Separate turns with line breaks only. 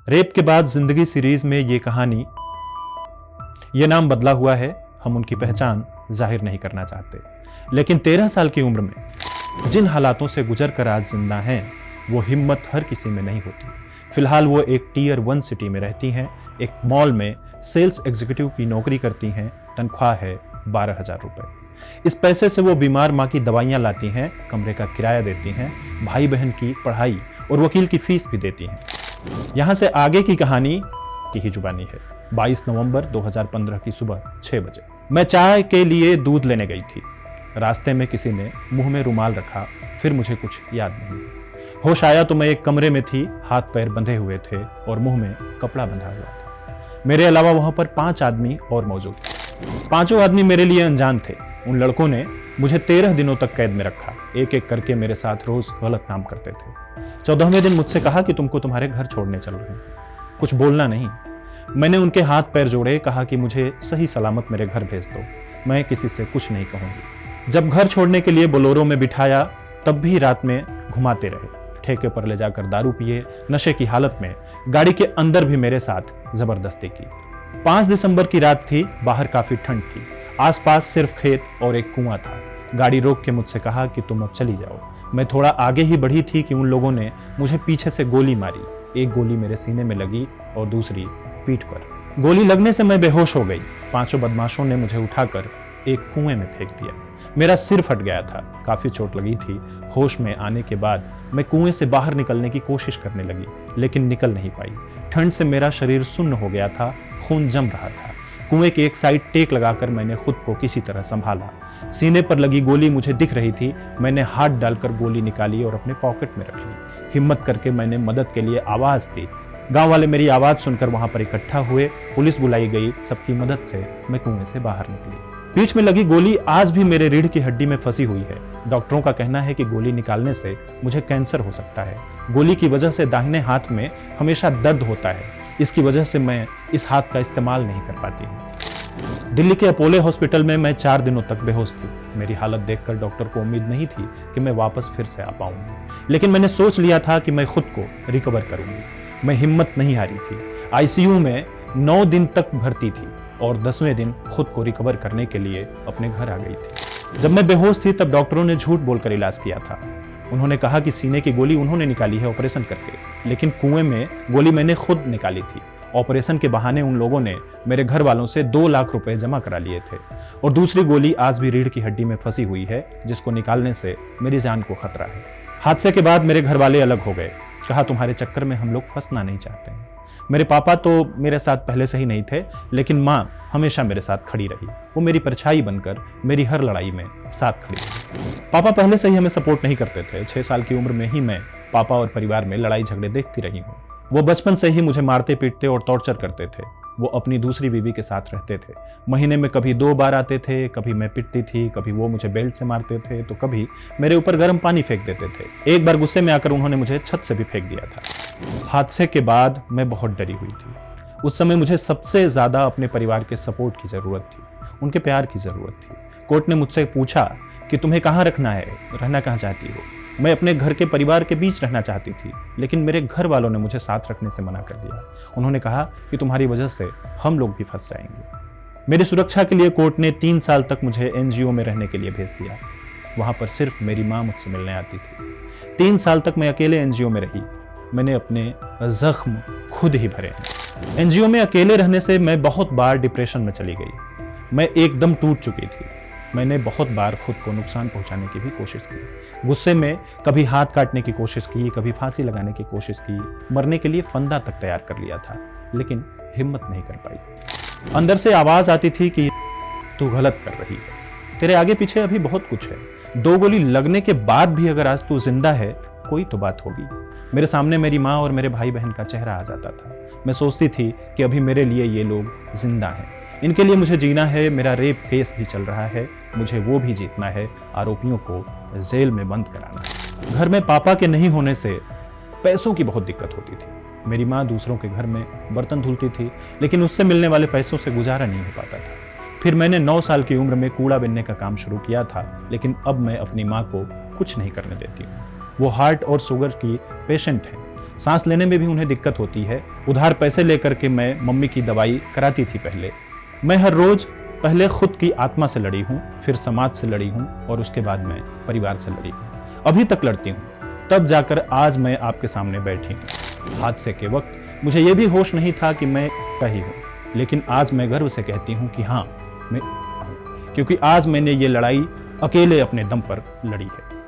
Rape के बाद जिंदगी सीरीज में ये कहानी, ये नाम बदला हुआ है, हम उनकी पहचान जाहिर नहीं करना चाहते। लेकिन 13 साल की उम्र में जिन हालातों से गुजर कर आज जिंदा हैं, वो हिम्मत हर किसी में नहीं होती। फिलहाल वो एक टियर 1 सिटी में रहती हैं, एक मॉल में सेल्स एग्जीक्यूटिव की नौकरी करती हैं, तनख्वाह है 12,000 रुपए। इस पैसे से वो बीमार माँ की दवाइयाँ लाती हैं, कमरे का किराया देती हैं, भाई बहन की पढ़ाई और वकील की फीस भी देती हैं। यहाँ से आगे की कहानी की ही जुबानी है। 22 नवंबर 2015 की सुबह 6 बजे मैं चाय के लिए दूध लेने गई थी। रास्ते में किसी ने मुंह में रुमाल रखा, फिर मुझे कुछ याद नहीं। होश आया तो मैं एक कमरे में थी, हाथ पैर बंधे हुए थे और मुंह में कपड़ा बंधा हुआ था। मेरे अलावा वहां पर 5 आदमी और मौजूद थे। 5 आदमी मेरे लिए अनजान थे। उन लड़कों ने मुझे 13 दिनों तक कैद में रखा। एक एक करके मेरे साथ रोज गलत काम करते थे। 14वें दिन मुझसे कहा कि तुमको तुम्हारे घर छोड़ने चल रहे हैं। कुछ बोलना नहीं। मैंने उनके हाथ पैर जोड़े, कहा कि मुझे सही सलामत मेरे घर भेज दो, मैं किसी से कुछ नहीं कहूंगी। जब घर छोड़ने के लिए बोलेरो में बिठाया, तब भी रात में घुमाते रहे। ठेके पर ले जाकर दारू पिए, नशे की हालत में गाड़ी के अंदर भी मेरे साथ जबरदस्ती की। 5 दिसंबर की रात थी, बाहर काफी ठंड थी, आसपास सिर्फ खेत और एक कुआं था। गाड़ी रोक के मुझसे कहा कि तुम अब चली जाओ। मैं थोड़ा आगे ही बढ़ी थी कि उन लोगों ने मुझे पीछे से गोली मारी। एक गोली मेरे सीने में लगी और दूसरी पीठ पर। गोली लगने से मैं बेहोश हो गई। 5 बदमाशों ने मुझे उठाकर एक कुएं में फेंक दिया। मेरा सिर फट गया था, काफी चोट लगी थी। होश में आने के बाद मैं कुएं से बाहर निकलने की कोशिश करने लगी, लेकिन निकल नहीं पाई। ठंड से मेरा शरीर सुन्न हो गया था, खून जम रहा था। कुएं के एक साइड टेक लगाकर मैंने खुद को किसी तरह संभाला। सीने पर लगी गोली मुझे दिख रही थी। मैंने हाथ डालकर गोली निकाली और अपने पॉकेट में रख ली। हिम्मत करके मैंने मदद के लिए आवाज दी। गांव वाले मेरी आवाज सुनकर वहां पर इकट्ठा हुए। पुलिस बुलाई गई। सबकी मदद से मैं कुएं से बाहर निकली। पीठ में लगी गोली आज भी मेरे रीढ़ की हड्डी में फंसी हुई है। डॉक्टरों का कहना है कि गोली निकालने से मुझे कैंसर हो सकता है। गोली की वजह से दाहिने हाथ में हमेशा दर्द होता है। इसकी वजह से मैं इस हाथ का इस्तेमाल नहीं कर पाती हूँ। दिल्ली के अपोलो हॉस्पिटल में मैं 4 दिनों तक बेहोश थी। मेरी हालत देखकर डॉक्टर को उम्मीद नहीं थी कि मैं वापस फिर से आ पाऊंगी, लेकिन मैंने सोच लिया था कि मैं खुद को रिकवर करूंगी। मैं हिम्मत नहीं हारी थी। आईसीयू में 9 दिन तक भर्ती थी और 10वें दिन खुद को रिकवर करने के लिए अपने घर आ गई थी। जब मैं बेहोश थी तब डॉक्टरों ने झूठ बोलकर इलाज किया था। उन्होंने कहा कि सीने की गोली उन्होंने निकाली है ऑपरेशन करके, लेकिन कुएं में गोली मैंने खुद निकाली थी। ऑपरेशन के बहाने उन लोगों ने मेरे घर वालों से 2 लाख रुपए जमा करा लिए थे और दूसरी गोली आज भी रीढ़ की हड्डी में फंसी हुई है, जिसको निकालने से मेरी जान को खतरा है। हादसे के बाद मेरे घर वाले अलग हो गए। कहा तुम्हारे चक्कर में हम लोग फंसना नहीं चाहते हैं। मेरे पापा तो मेरे साथ पहले से ही नहीं थे, लेकिन माँ हमेशा मेरे साथ खड़ी रही। वो मेरी परछाई बनकर मेरी हर लड़ाई में साथ खड़ी रही। पापा पहले से ही हमें सपोर्ट नहीं करते थे। 6 साल की उम्र में ही मैं पापा और परिवार में लड़ाई झगड़े देखती रही हूँ। वो बचपन से ही मुझे मारते पीटते और टॉर्चर करते थे। वो अपनी दूसरी बीवी के साथ रहते थे। महीने में कभी 2 बार आते थे, कभी मैं पिटती थी, कभी वो मुझे बेल्ट से मारते थे, तो कभी मेरे ऊपर गर्म पानी फेंक देते थे। एक बार गुस्से में आकर उन्होंने मुझे छत से भी फेंक दिया था। हादसे के बाद मैं बहुत डरी हुई थी। उस समय मुझे सबसे ज्यादा अपने परिवार के सपोर्ट की जरूरत थी, उनके प्यार की जरूरत थी। कोर्ट ने मुझसे पूछा कि तुम्हें कहाँ रखना है, रहना कहाँ चाहती हो। मैं अपने घर के परिवार के बीच रहना चाहती थी, लेकिन मेरे घर वालों ने मुझे साथ रखने से मना कर दिया। उन्होंने कहा कि तुम्हारी वजह से हम लोग भी फंस जाएंगे। मेरी सुरक्षा के लिए कोर्ट ने 3 साल तक मुझे एनजीओ में रहने के लिए भेज दिया। वहां पर सिर्फ मेरी माँ मुझसे मिलने आती थी। 3 साल तक मैं अकेले एनजीओ में रही। मैंने अपने जख्म खुद ही भरे हैं। एनजीओ में अकेले रहने से मैं बहुत बार डिप्रेशन में चली गई। मैं एकदम टूट चुकी थी। मैंने बहुत बार खुद को नुकसान पहुंचाने की भी कोशिश की। गुस्से में कभी हाथ काटने की कोशिश की, कभी फांसी लगाने की कोशिश की, मरने के लिए फंदा तक तैयार कर लिया था, लेकिन हिम्मत नहीं कर पाई। अंदर से आवाज आती थी कि तू गलत कर रही है, तेरे आगे पीछे अभी बहुत कुछ है। 2 गोली लगने के बाद भी अगर आज तू जिंदा है, कोई तो बात होगी। मेरे सामने मेरी माँ और मेरे भाई बहन का चेहरा आ जाता था। मैं सोचती थी कि अभी मेरे लिए ये लोग जिंदा हैं, इनके लिए मुझे जीना है। मेरा रेप केस भी चल रहा है, मुझे वो भी जीतना है, आरोपियों को जेल में बंद कराना है। घर में पापा के नहीं होने से पैसों की बहुत दिक्कत होती थी। मेरी माँ दूसरों के घर में बर्तन धुलती थी, लेकिन उससे मिलने वाले पैसों से गुजारा नहीं हो पाता था। फिर मैंने 9 साल की उम्र में कूड़ा बिनने का काम शुरू किया था, लेकिन अब मैं अपनी माँ को कुछ नहीं करने देती हूँ। वो हार्ट और शुगर की पेशेंट है। सांस लेने में भी उन्हें दिक्कत होती है। उधार पैसे लेकर के मैं मम्मी की दवाई कराती थी पहले। मैं हर रोज पहले खुद की आत्मा से लड़ी हूँ, फिर समाज से लड़ी हूँ और उसके बाद मैं परिवार से लड़ी हूँ। अभी तक लड़ती हूँ, तब जाकर आज मैं आपके सामने बैठी हूँ। हादसे के वक्त मुझे यह भी होश नहीं था कि मैं ही हूँ, लेकिन आज मैं गर्व से कहती हूँ कि हाँ मैं हूँ, क्योंकि आज मैंने ये लड़ाई अकेले अपने दम पर लड़ी है।